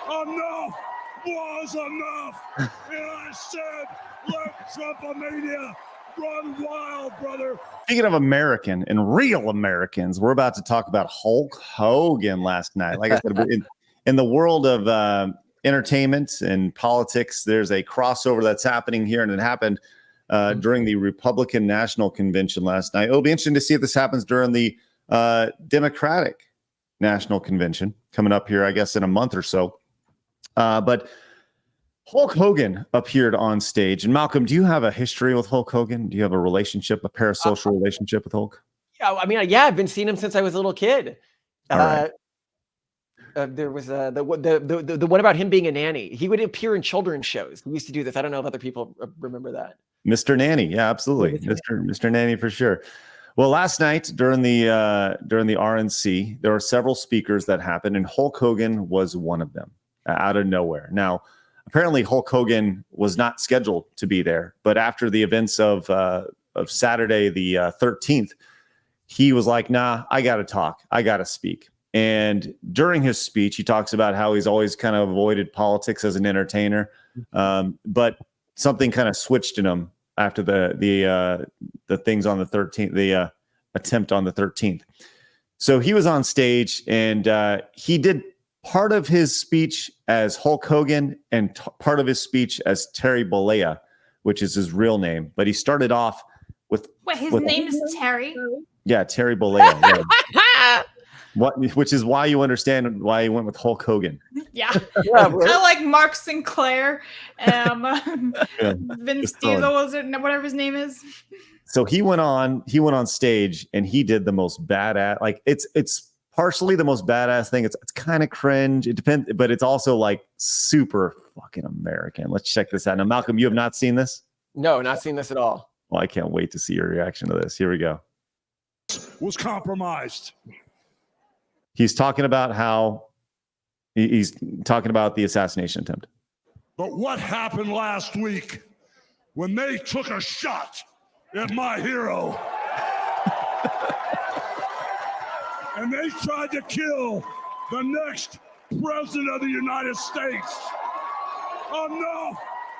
Enough was enough. And I said, let Trumpomania run wild, brother. Speaking of American and real Americans, we're about to talk about Hulk Hogan last night. Like I said, in the world of entertainment and politics, there's a crossover that's happening here, and it happened during the Republican National Convention last night. It'll be interesting to see if this happens during the Democratic National Convention coming up here, I guess, in a month or so. But Hulk Hogan appeared on stage. And Malcolm, do you have a history with Hulk Hogan? Do you have a relationship, a parasocial relationship with Hulk? Yeah, I mean, yeah, I've been seeing him since I was a little kid. All right. There was the one about him being a nanny. He would appear in children's shows. He used to do this. I don't know if other people remember that. Mr. Nanny, yeah, absolutely, Mr. Nanny for sure. Well, last night during the RNC, there were several speakers that happened, and Hulk Hogan was one of them out of nowhere. Now, apparently, Hulk Hogan was not scheduled to be there, but after the events of Saturday the 13th, he was like, "Nah, I got to talk. I got to speak." And during his speech, he talks about how he's always kind of avoided politics as an entertainer, but something kind of switched in him after the things on the 13th, the attempt on the 13th. So he was on stage and he did part of his speech as Hulk Hogan and part of his speech as Terry Bollea, which is his real name. But he started off with... Wait, his name is Terry? Yeah, Terry Bollea. Yeah. Which is why you understand why he went with Hulk Hogan. Yeah. I like Mark Sinclair, Vince Diesel, whatever his name is. So he went on stage and he did the most badass, like it's partially the most badass thing. It's kind of cringe. It depends, but it's also like super fucking American. Let's check this out. Now, Malcolm, you have not seen this? No, not seen this at all. Well, I can't wait to see your reaction to this. Here we go. Was compromised. He's talking about how he's talking about the assassination attempt. But what happened last week when they took a shot at my hero and they tried to kill the next president of the United States? Enough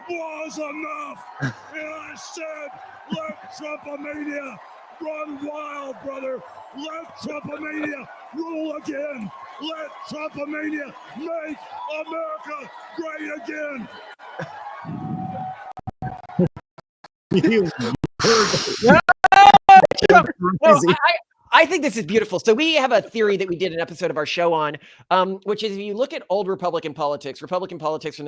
was enough. And I said, let Trumpomania run wild, brother. Let Trumpomania rule again. Let Trumpomania make America great again. I think this is beautiful. So we have a theory that we did an episode of our show on, which is if you look at old Republican politics from the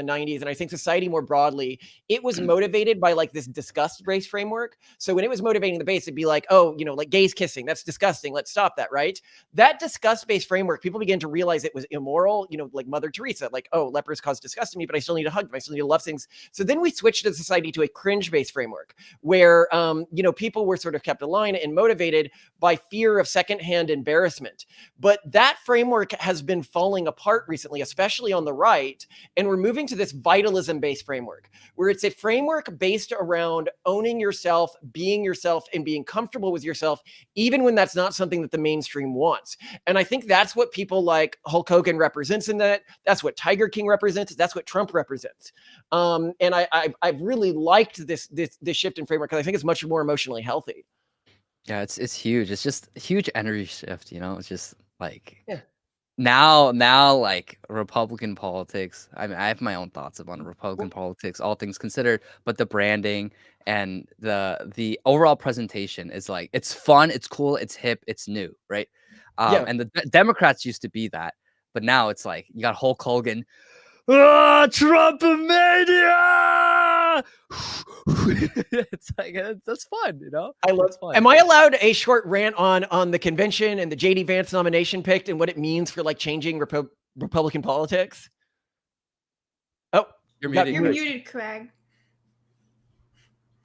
90s, and I think society more broadly, it was motivated by like this disgust-based framework. So when it was motivating the base, it'd be like, oh, like gays kissing, that's disgusting. Let's stop that, right? That disgust-based framework, people began to realize it was immoral, like Mother Teresa, like, oh, lepers cause disgust to me, but I still need to hug them. I still need to love things. So then we switched the society to a cringe-based framework where, people were sort of kept aligned and motivated by fear of secondhand embarrassment. But that framework has been falling apart recently, especially on the right. And we're moving to this vitalism-based framework, where it's a framework based around owning yourself, and being comfortable with yourself, even when that's not something that the mainstream wants. And I think that's what people like Hulk Hogan represents in that. That's what Tiger King represents. That's what Trump represents. And I've really liked this shift in framework because I think it's much more emotionally healthy. Yeah, it's huge. It's just a huge energy shift, It's just like now like Republican politics. I mean, I have my own thoughts about Republican politics, all things considered, but the branding and the overall presentation is like it's fun, it's cool, it's hip, it's new, right? And the Democrats used to be that, but now it's like you got Hulk Hogan. Trumpomania! It's like that's fun, I love fun. Am I allowed a short rant on the convention and the JD Vance nomination picked and what it means for like changing Republican politics? Oh, you're muted, Craig.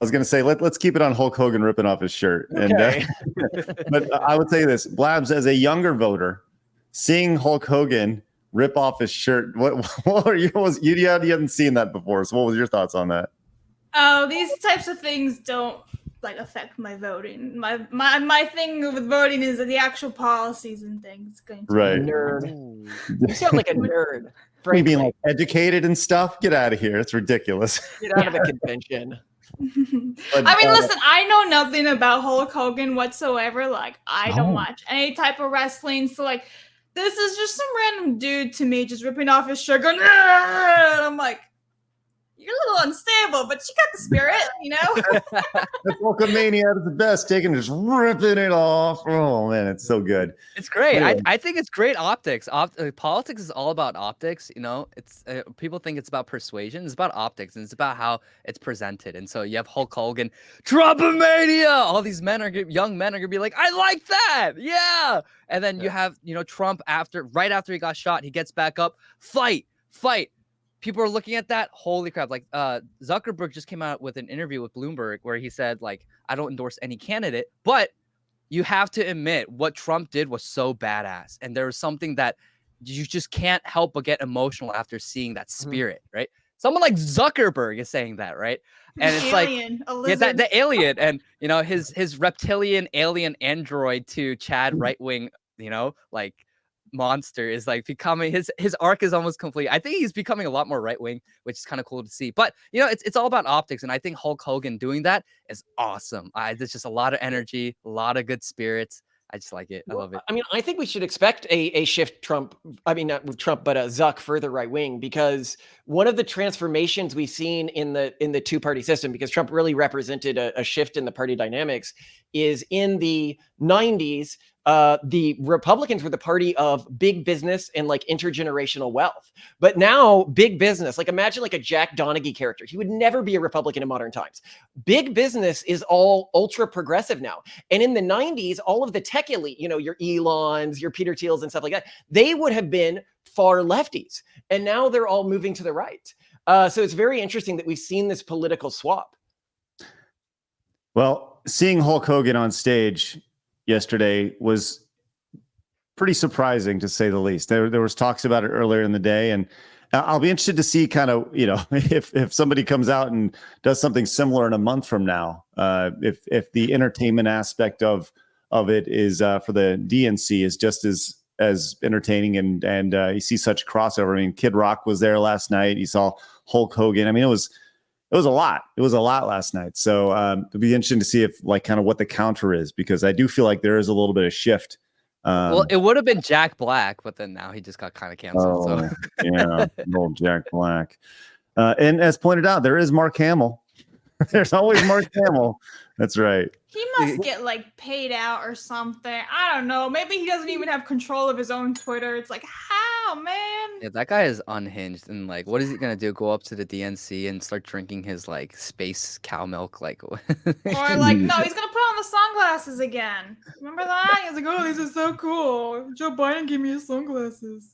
I was going to say, let's keep it on Hulk Hogan ripping off his shirt. Okay. But I would say this, Blabs, as a younger voter, seeing Hulk Hogan rip off his shirt, what are you hadn't seen that before, so what was your thoughts on that? Oh, these types of things don't like affect my voting. My thing with voting is the actual policies and things. Right. Nerd. You sound like a nerd. We being frankly. like educated and stuff. Get out of here. It's ridiculous. Get out of the convention. But, I mean, listen, I know nothing about Hulk Hogan whatsoever. Like, I don't No. watch any type of wrestling. So, like, this is just some random dude to me just ripping off his shirt going, "Argh!" And I'm like, you're a little unstable, but you got the spirit, you know? That's Hulkamania is the best. Taking just ripping it off. Oh man, it's so good. It's great. Anyway. I think it's great optics. Politics is all about optics. You know, it's people think it's about persuasion. It's about optics, and it's about how it's presented. And so you have Hulk Hogan, Trumpomania. All these young men are gonna be like, I like that, yeah. And then you have Trump right after he got shot, he gets back up, fight. People are looking at that. Holy crap. Like Zuckerberg just came out with an interview with Bloomberg where he said, like, I don't endorse any candidate, but you have to admit what Trump did was so badass. And there was something that you just can't help but get emotional after seeing that spirit, right? Someone like Zuckerberg is saying that, right? And it's Alien, like, yeah, the alien, and his reptilian alien android to Chad right wing, like monster is like becoming his arc is almost complete. I think he's becoming a lot more right wing, which is kind of cool to see. But it's all about optics, and I think Hulk Hogan doing that is awesome. There's just a lot of energy, a lot of good spirits. I just like it. I love it. I mean, I think we should expect a shift Trump. I mean, not with Trump, but Zuck further right wing, because one of the transformations we've seen in the two-party system, because Trump really represented a shift in the party dynamics, is in the 90s. The Republicans were the party of big business and like intergenerational wealth. But now big business, like imagine like a Jack Donaghy character. He would never be a Republican in modern times. Big business is all ultra progressive now. And in the 90s, all of the tech elite, your Elons, your Peter Thiels and stuff like that, they would have been far lefties. And now they're all moving to the right. So it's very interesting that we've seen this political swap. Well, seeing Hulk Hogan on stage yesterday was pretty surprising, to say the least. There was talks about it earlier in the day, and I'll be interested to see kind of, if somebody comes out and does something similar in a month from now, if the entertainment aspect of it is for the DNC is just as entertaining, and you see such crossover. I mean, Kid Rock was there last night. You saw Hulk Hogan. I mean, it was a lot. It was a lot last night. So it'll be interesting to see if like kind of what the counter is, because I do feel like there is a little bit of shift. Well, it would have been Jack Black, but then now he just got kind of canceled. So yeah, old Jack Black. And as pointed out, there is Mark Hamill. There's always Mark Hamill. That's right. He must get like paid out or something. I don't know. Maybe he doesn't even have control of his own Twitter. It's like, how, man? Yeah, that guy is unhinged. And like, what is he gonna do? Go up to the DNC and start drinking his like space cow milk? Like, Or like, no, he's gonna put on the sunglasses again. Remember that? He's like, oh, these are so cool. Joe Biden gave me his sunglasses.